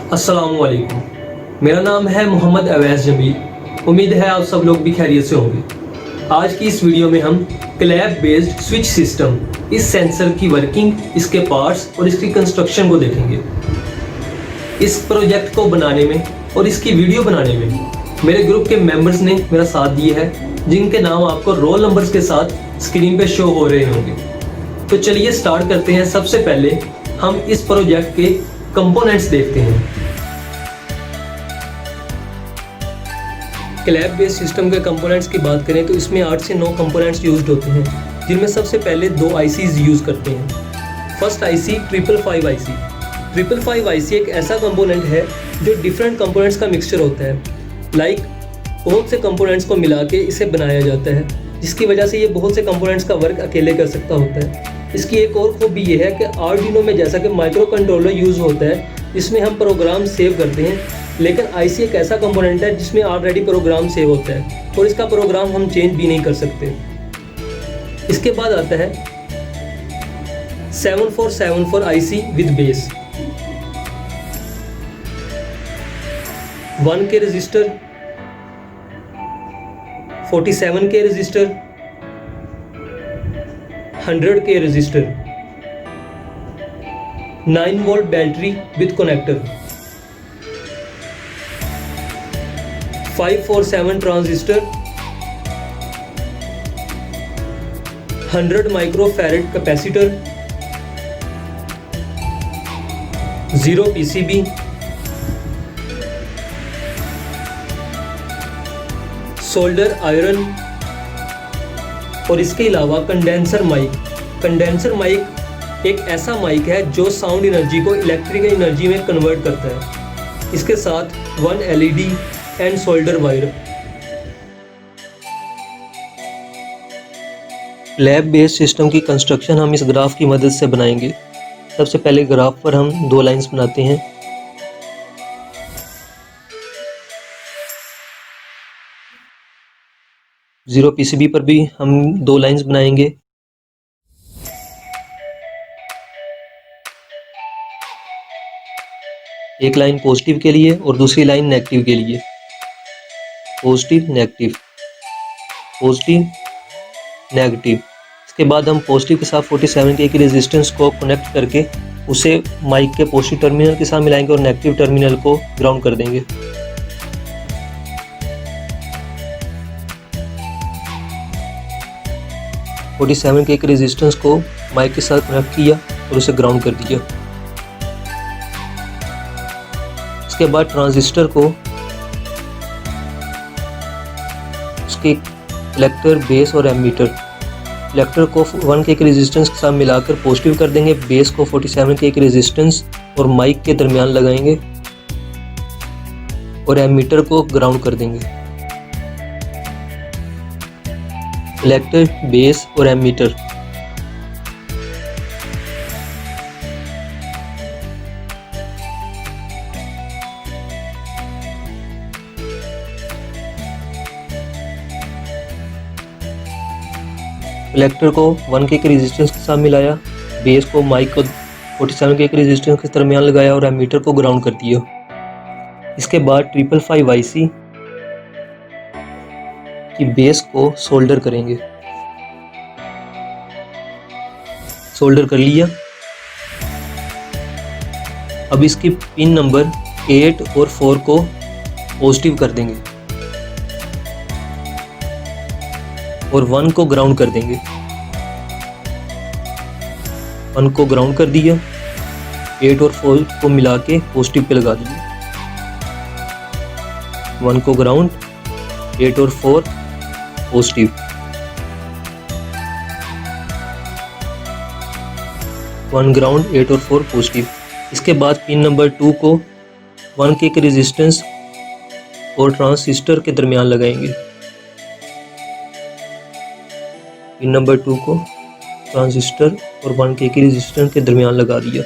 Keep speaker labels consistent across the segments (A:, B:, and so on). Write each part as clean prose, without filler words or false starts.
A: अस्सलामुअलैकुम। मेरा नाम है मोहम्मद अवैस जमील। उम्मीद है आप सब लोग भी खैरियत से होंगे। आज की इस वीडियो में हम क्लैप बेस्ड स्विच सिस्टम, इस सेंसर की वर्किंग, इसके पार्ट्स और इसकी कंस्ट्रक्शन को देखेंगे। इस प्रोजेक्ट को बनाने में और इसकी वीडियो बनाने में मेरे ग्रुप के मेंबर्स ने मेरा साथ दिया है, जिनके नाम आपको रोल नंबर्स के साथ स्क्रीन पे शो हो रहे होंगे। तो चलिए स्टार्ट करते हैं। सबसे पहले हम इस प्रोजेक्ट के कंपोनेंट्स देखते हैं। क्लैप बेस्ड सिस्टम के कंपोनेंट्स की बात करें तो इसमें 8 से 9 कंपोनेंट्स यूज्ड होते हैं, जिनमें सबसे पहले 2 आईसीज यूज़ करते हैं। First IC 555 IC. 555 आईसी एक ऐसा कंपोनेंट है जो डिफरेंट कंपोनेंट्स का मिक्सचर होता है। बहुत से कंपोनेंट्स को मिला के इसे बनाया जाता है, जिसकी वजह से ये बहुत से कंपोनेंट्स का वर्क अकेले कर सकता होता है। इसकी एक और खूबी ये है कि आर्डिनो में जैसा कि माइक्रो कंट्रोलर यूज़ होता है, जिसमें हम प्रोग्राम सेव करते हैं, लेकिन आईसी एक ऐसा कंपोनेंट है जिसमें ऑलरेडी प्रोग्राम सेव होता है और इसका प्रोग्राम हम चेंज भी नहीं कर सकते। इसके बाद आता है 7474 IC with base. 1K resistor, 47K resistor, 100K resistor, 9 volt battery with connector, 547 transistor, 100 microfarad capacitor, 0 PCB, solder iron और इसके अलावा कंडेंसर माइक। कंडेंसर माइक एक ऐसा माइक है जो साउंड एनर्जी को इलेक्ट्रिकल एनर्जी में कन्वर्ट करता है। इसके साथ 1 LED and solder wire. Lab based system की कंस्ट्रक्शन हम इस ग्राफ की मदद से बनाएंगे। सबसे पहले ग्राफ पर हम 2 लाइंस बनाते हैं। जीरो पीसीबी पर भी हम 2 लाइंस बनाएंगे। एक लाइन पॉजिटिव के लिए और दूसरी लाइन नेगेटिव के लिए। Positive negative, positive negative. इसके बाद हम पॉजिटिव के साथ 47K की रेजिस्टेंस को कनेक्ट करके उसे माइक के पॉजिटिव टर्मिनल के साथ मिलाएंगे और नेगेटिव टर्मिनल को ग्राउंड कर देंगे। और 47K के रेजिस्टेंस को माइक के साथ कनेक्ट किया और उसे ग्राउंड कर दिया। इसके बाद ट्रांजिस्टर को उसके कलेक्टर, बेस और एमीटर, कलेक्टर को 1K के रेजिस्टेंस के साथ मिलाकर पॉजिटिव कर देंगे, बेस को 47K के रेजिस्टेंस और माइक के दरमियान लगाएंगे और एमीटर को ग्राउंड कर देंगे। कलेक्टर, बेस और एमीटर। कलेक्टर को 1K के रेजिस्टेंस के साथ मिलाया, बेस को माइक को 47K के रेजिस्टेंस के दरमियान लगाया और एमीटर को ग्राउंड कर दिया। इसके बाद 555 आईसी की बेस को सोल्डर करेंगे। सोल्डर कर लिया। अब इसकी पिन नंबर 8 और 4 को पॉजिटिव कर देंगे और 1 को ग्राउंड कर देंगे। 1 को ग्राउंड कर दिया, 8 और 4 को मिला के पॉजिटिव पे लगा दिया। 1 को ग्राउंड, 8 और 4 पॉजिटिव। 1 ग्राउंड, 8 और 4 पॉजिटिव। इसके बाद पिन नंबर 2 को 1K के रेजिस्टेंस और ट्रांजिस्टर के दरमियान लगाएंगे। पिन नंबर 2 को ट्रांजिस्टर और 1K के रेजिस्टेंस के दरमियान लगा दिया।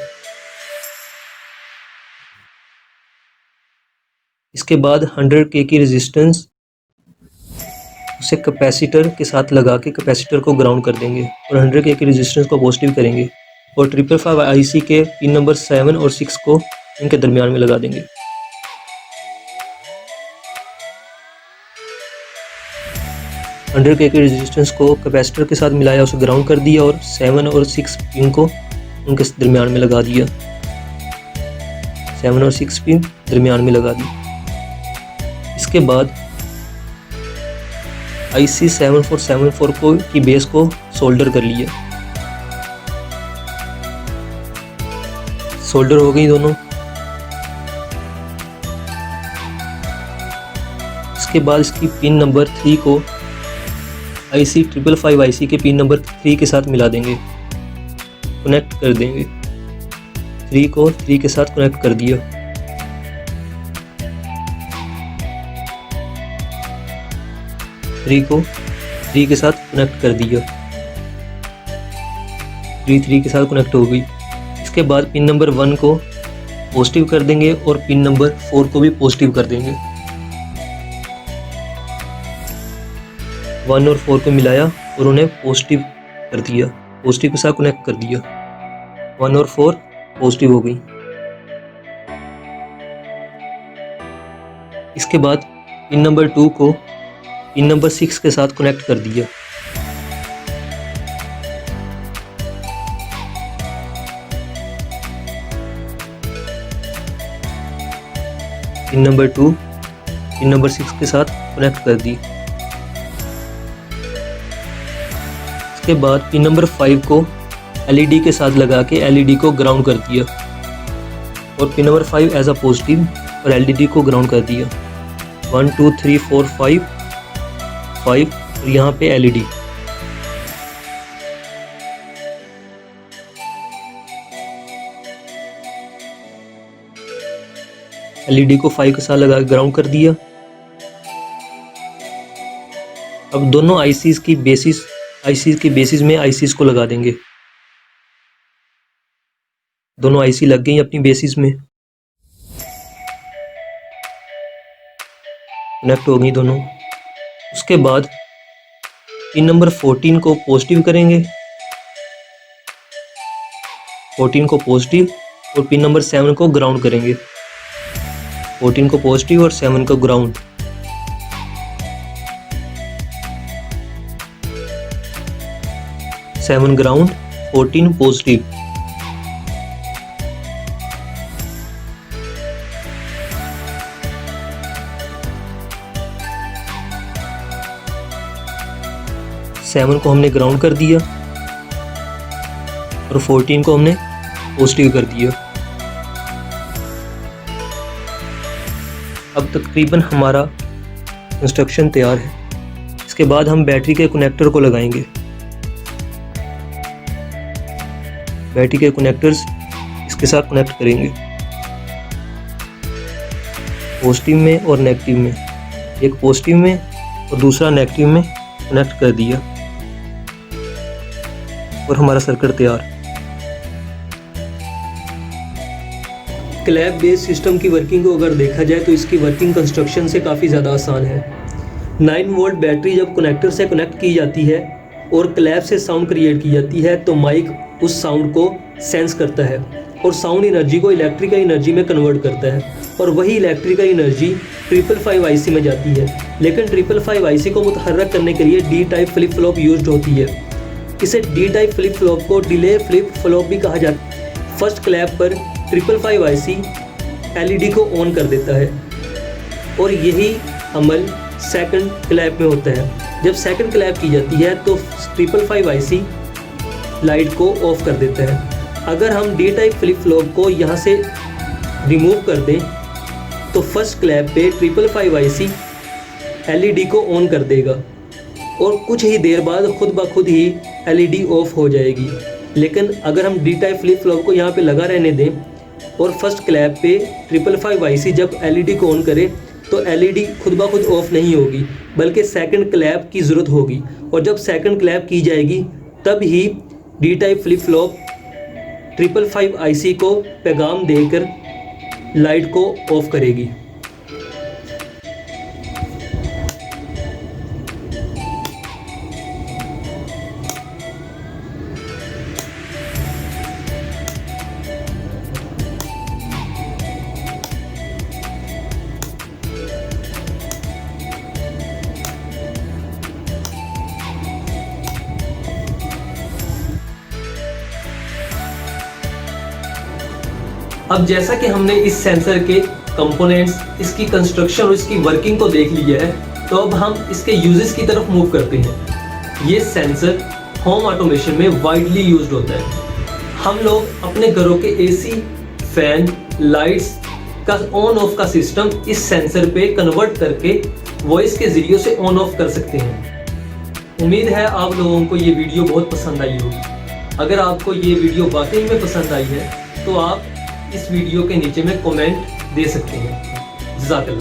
A: इसके बाद 100K की रेजिस्टेंस उसे कैपेसिटर के साथ लगा के कैपेसिटर को ग्राउंड कर देंगे और 100K की रेजिस्टेंस को पॉजिटिव करेंगे और 555 आईसी के पिन नंबर 7 और 6 को इनके दरमियान में लगा देंगे। अंडर के रेजिस्टेंस को कैपेसिटर के साथ मिलाया, उसे ग्राउंड कर दिया और 7 और 6 पिन को उनके दरमियान में लगा दिया। 7 और 6 पिन दरमियान में लगा दी। इसके बाद IC 7474 को की बेस को सोल्डर कर लिया। सोल्डर हो गई दोनों। इसके बाद इसकी पिन नंबर 3 को IC 555 IC के पिन नंबर 3 के साथ मिला देंगे, कनेक्ट कर देंगे। 3 को 3 के साथ कनेक्ट कर दिया। को 3 के साथ कनेक्ट कर दिया। 3 के साथ कनेक्ट हो गई। इसके बाद पिन नंबर 1 को पॉजिटिव कर देंगे और पिन नंबर 4 को भी पॉजिटिव कर देंगे। 1 और 4 को मिलाया और उन्हें पॉजिटिव कर दिया, पॉजिटिव के साथ कनेक्ट कर दिया। 1 और 4 पॉजिटिव हो गई। इसके बाद पिन नंबर 2 को पिन नंबर 6 के साथ कनेक्ट कर दिया। पिन नंबर 2 पिन नंबर 6 के साथ कनेक्ट कर दी। इसके बाद पिन नंबर 5 को LED के साथ लगा के LED को ग्राउंड कर दिया और pin number 5 as a positive और LED को ग्राउंड कर दिया। 1 2 3 4 5 और यहाँ पे LED। LED को 5 के साथ लगा ग्राउंड कर दिया। अब दोनों ICs की बेसिस में ICs को लगा देंगे। दोनों IC लग गई अपनी बेसिस में, कनेक्ट हो गई दोनों। उसके बाद पिन नंबर 14 को पॉजिटिव करेंगे, 14 को पॉजिटिव और पिन नंबर 7 को ग्राउंड करेंगे। 14 को पॉजिटिव और 7 को ground. Seven ground, 14 positive. Seven को हमने ग्राउंड कर दिया और 14 को हमने पॉजिटिव कर दिया। अब तकरीबन हमारा इंस्ट्रक्शन तैयार है। इसके बाद हम बैटरी के कनेक्टर को लगाएंगे। बैटरी के कनेक्टर्स इसके साथ कनेक्ट करेंगे, पॉजिटिव में और नेगेटिव में। एक पॉजिटिव में और दूसरा नेगेटिव में कनेक्ट कर दिया और हमारा सर्किट तैयार। क्लैप बेस्ड सिस्टम की वर्किंग को अगर देखा जाए तो इसकी वर्किंग कंस्ट्रक्शन से काफ़ी ज़्यादा आसान है। 9 वोल्ट बैटरी जब कनेक्टर से कनेक्ट की जाती है और क्लैप से साउंड क्रिएट की जाती है तो माइक उस साउंड को सेंस करता है और साउंड एनर्जी को इलेक्ट्रिकल एनर्जी में कन्वर्ट करता है और वही इलेक्ट्रिकल एनर्जी 555 IC में जाती है। लेकिन 555 IC को मुतहर्रक करने के लिए D type flip flop use होती है। इसे D टाइप फ्लिप फ्लॉप को डिले फ्लिप फ्लॉप भी कहा जाता है। फर्स्ट क्लैप पर 555 IC LED को ऑन कर देता है और यही अमल सेकंड क्लैप में होता है। जब सेकंड क्लैप की जाती है तो 555 IC लाइट को ऑफ कर देता है। अगर हम D टाइप फ्लिप फ्लॉप को यहाँ से रिमूव कर दें तो फर्स्ट क्लैप पे 555 IC LED को ऑन कर देगा और कुछ ही देर बाद खुद ब खुद ही LED ऑफ हो जाएगी। लेकिन अगर हम D टाइप फ्लिप फ्लॉप को यहाँ पे लगा रहने दें और फर्स्ट क्लैप पे 555 IC जब LED को ऑन करे तो LED खुद ब खुद ऑफ नहीं होगी बल्कि सेकंड क्लैप की ज़रूरत होगी और जब सेकंड क्लैप की जाएगी तब ही D type flip flop 555 IC को पैगाम देकर लाइट को ऑफ करेगी। अब जैसा कि हमने इस सेंसर के कंपोनेंट्स, इसकी कंस्ट्रक्शन और इसकी वर्किंग को देख लिया है, तो अब हम इसके यूजेस की तरफ मूव करते हैं। ये सेंसर होम ऑटोमेशन में वाइडली यूज्ड होता है। हम लोग अपने घरों के एसी, फैन, लाइट्स का ऑन ऑफ का सिस्टम इस सेंसर पे कन्वर्ट करके वॉइस के जरिए से ऑन ऑफ कर सकते हैं। उम्मीद है आप लोगों को ये वीडियो बहुत पसंद आई होगी। अगर आपको ये वीडियो वाकई में पसंद आई है तो आप इस वीडियो के नीचे में कमेंट दे सकते हैं। जज़ाकल्लाह।